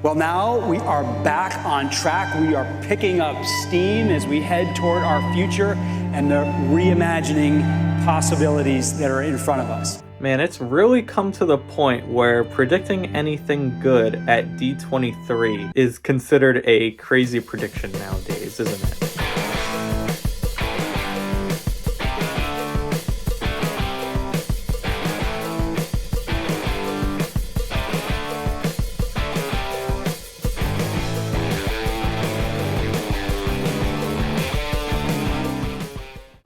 Well, now we are back on track. We are picking up steam as we head toward our future and the reimagining possibilities that are in front of us. Man, it's really come to the point where predicting anything good at D23 is considered a crazy prediction nowadays, isn't it?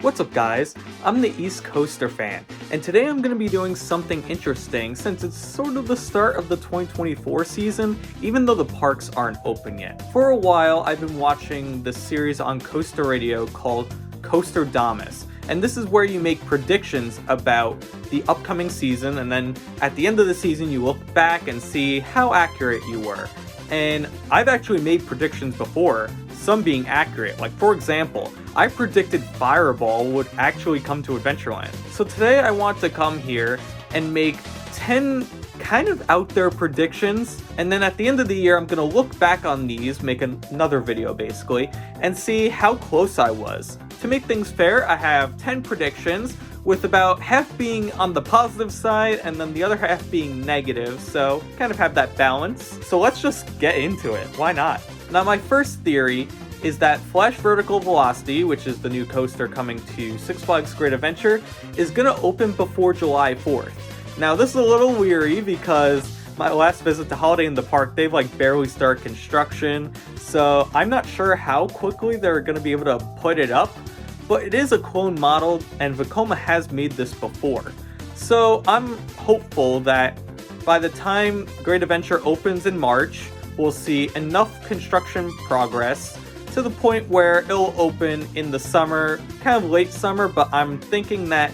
What's up guys, I'm the East Coaster fan, and today I'm going to be doing something interesting since it's sort of the start of the 2024 season, even though the parks aren't open yet. For a while, I've been watching this series on Coaster Radio called Coaster Damas, and this is where you make predictions about the upcoming season, and then at the end of the season you look back and see how accurate you were. And I've actually made predictions before, some being accurate. Like for example, I predicted Fireball would actually come to Adventureland. So today I want to come here and make 10 kind of out there predictions, and then at the end of the year I'm gonna look back on these, make another video basically, and see how close I was. To make things fair, I have 10 predictions, with about half being on the positive side and then the other half being negative, so kind of have that balance. So let's just get into it, why not? Now my first theory is that Flash Vertical Velocity, which is the new coaster coming to Six Flags Great Adventure, is gonna open before July 4th. Now this is a little weary because my last visit to Holiday in the Park, they've like barely started construction, so I'm not sure how quickly they're gonna be able to put it up, but it is a clone model and Vekoma has made this before. So I'm hopeful that by the time Great Adventure opens in March, we'll see enough construction progress to the point where it'll open in the summer, kind of late summer, but I'm thinking that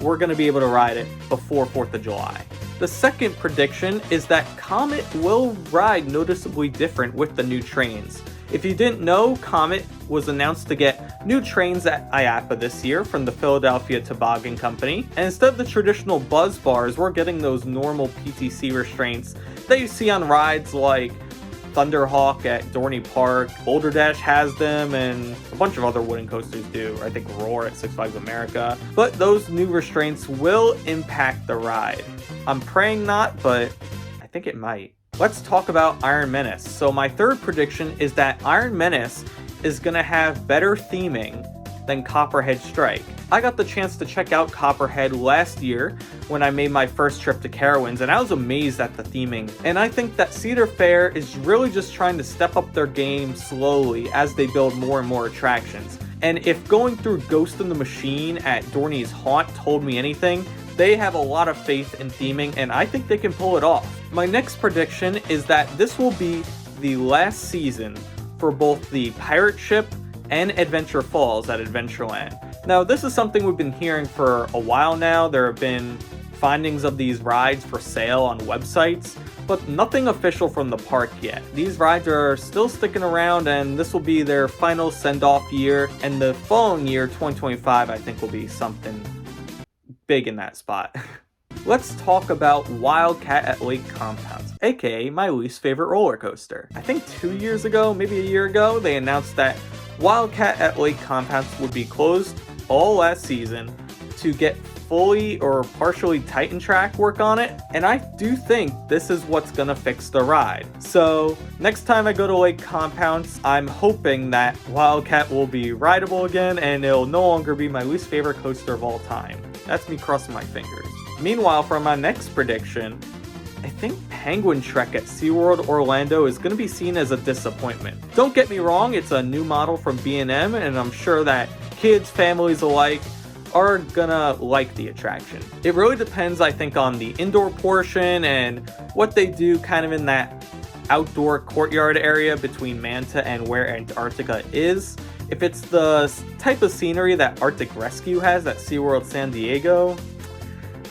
we're going to be able to ride it before 4th of July. The second prediction is that Comet will ride noticeably different with the new trains. If you didn't know, Comet was announced to get new trains at IAAPA this year from the Philadelphia Toboggan Company, and instead of the traditional buzz bars, we're getting those normal PTC restraints that you see on rides like Thunderhawk at Dorney Park, Boulder Dash has them, and a bunch of other wooden coasters do. I think Roar at Six Flags America. But those new restraints will impact the ride. I'm praying not, but I think it might. Let's talk about Iron Menace. So my third prediction is that Iron Menace is going to have better theming than Copperhead Strike. I got the chance to check out Copperhead last year when I made my first trip to Carowinds, and I was amazed at the theming. And I think that Cedar Fair is really just trying to step up their game slowly as they build more and more attractions. And if going through Ghost in the Machine at Dorney's Haunt told me anything, they have a lot of faith in theming, and I think they can pull it off. My next prediction is that this will be the last season for both the pirate ship and Adventure Falls at Adventureland. Now, this is something we've been hearing for a while now. There have been findings of these rides for sale on websites, but nothing official from the park yet. These rides are still sticking around, and this will be their final send-off year, and the following year, 2025, I think will be something big in that spot. Let's talk about Wildcat at Lake Compounce, aka my least favorite roller coaster. I think 2 years ago, maybe a year ago, they announced that Wildcat at Lake Compounce would be closed all last season to get fully or partially Titan track work on it, and I do think this is what's gonna fix the ride. So next time I go to Lake Compounce, I'm hoping that Wildcat will be rideable again and it'll no longer be my least favorite coaster of all time. That's me crossing my fingers. Meanwhile, for my next prediction, I think Penguin Trek at SeaWorld Orlando is going to be seen as a disappointment. Don't get me wrong, it's a new model from B&M, and I'm sure that kids, families alike, are gonna like the attraction. It really depends, I think, on the indoor portion and what they do kind of in that outdoor courtyard area between Manta and where Antarctica is. If it's the type of scenery that Arctic Rescue has at SeaWorld San Diego,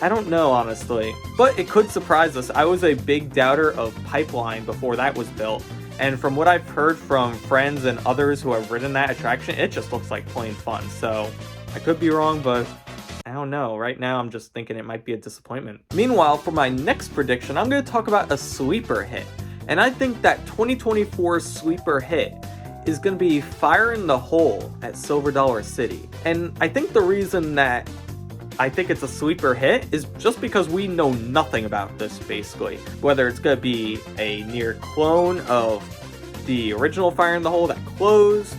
I don't know, honestly. But it could surprise us. I was a big doubter of Pipeline before that was built. And from what I've heard from friends and others who have ridden that attraction, it just looks like plain fun. So I could be wrong, but I don't know. Right now, I'm just thinking it might be a disappointment. Meanwhile, for my next prediction, I'm going to talk about a sleeper hit. And I think that 2024 sleeper hit is going to be Fire in the Hole at Silver Dollar City. And I think the reason that I think it's a sleeper hit is just because we know nothing about this, basically. Whether it's going to be a near clone of the original Fire in the Hole that closed,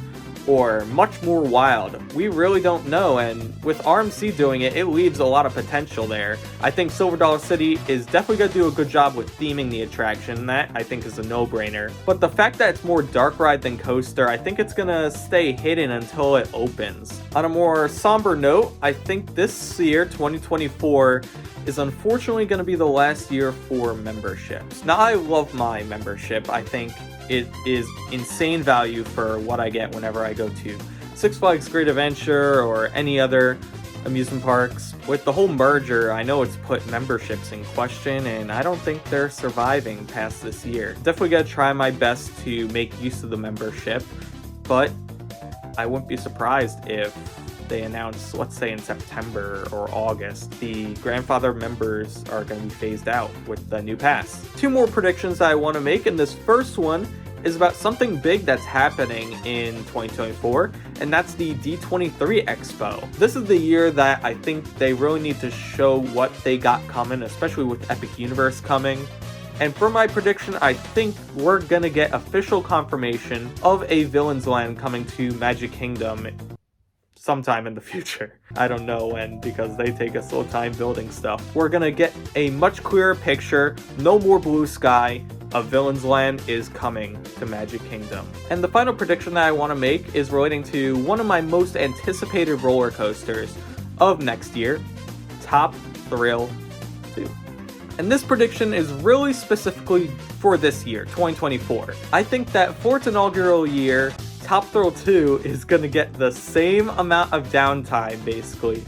or much more wild. We really don't know, and with RMC doing it, it leaves a lot of potential there. I think Silver Dollar City is definitely going to do a good job with theming the attraction. That, I think, is a no-brainer. But the fact that it's more dark ride than coaster, I think it's going to stay hidden until it opens. On a more somber note, I think this year, 2024, is unfortunately going to be the last year for memberships. Now, I love my membership. I think it is insane value for what I get whenever I go to Six Flags Great Adventure or any other amusement parks. With the whole merger, I know it's put memberships in question, and I don't think they're surviving past this year. Definitely gotta try my best to make use of the membership, but I wouldn't be surprised if they announce, let's say in September or August, the grandfather members are going to be phased out with the new pass. Two more predictions that I want to make, and this first one is about something big that's happening in 2024, and that's the D23 Expo. This is the year that I think they really need to show what they got coming, especially with Epic Universe coming. And for my prediction, I think we're gonna get official confirmation of a Villain's Land coming to Magic Kingdom sometime in the future. I don't know when, because they take a slow time building stuff. We're gonna get a much clearer picture, no more blue sky. A Villain's Land is coming to Magic Kingdom. And the final prediction that I want to make is relating to one of my most anticipated roller coasters of next year, Top Thrill 2. And this prediction is really specifically for this year, 2024. I think that for its inaugural year, Top Thrill 2 is going to get the same amount of downtime, basically,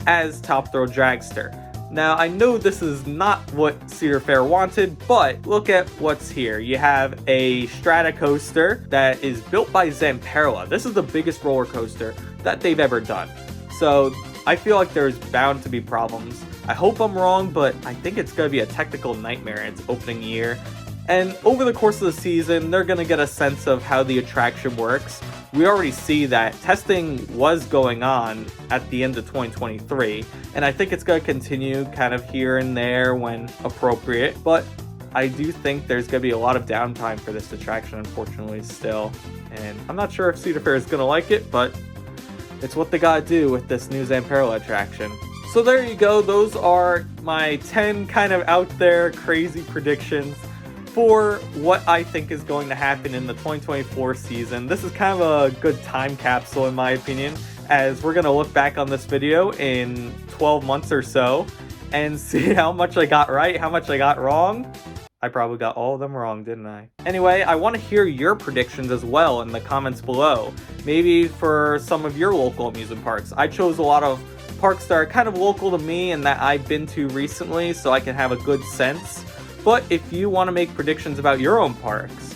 as Top Thrill Dragster. Now, I know this is not what Cedar Fair wanted, but look at what's here. You have a Strata coaster that is built by Zamperla. This is the biggest roller coaster that they've ever done. So I feel like there's bound to be problems. I hope I'm wrong, but I think it's going to be a technical nightmare in its opening year. And over the course of the season, they're going to get a sense of how the attraction works. We already see that testing was going on at the end of 2023, and I think it's going to continue kind of here and there when appropriate, but I do think there's going to be a lot of downtime for this attraction, unfortunately, still. And I'm not sure if Cedar Fair is going to like it, but it's what they got to do with this new Zamperla attraction. So there you go. Those are my 10 kind of out there crazy predictions for what I think is going to happen in the 2024 season. This is kind of a good time capsule in my opinion, as we're going to look back on this video in 12 months or so and see how much I got right, how much I got wrong. I probably got all of them wrong, didn't I? Anyway, I want to hear your predictions as well in the comments below. Maybe for some of your local amusement parks. I chose a lot of parks that are kind of local to me and that I've been to recently, so I can have a good sense. But if you want to make predictions about your own parks,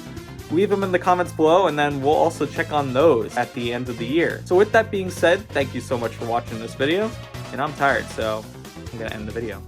leave them in the comments below, and then we'll also check on those at the end of the year. So with that being said, thank you so much for watching this video, and I'm tired, so I'm gonna end the video.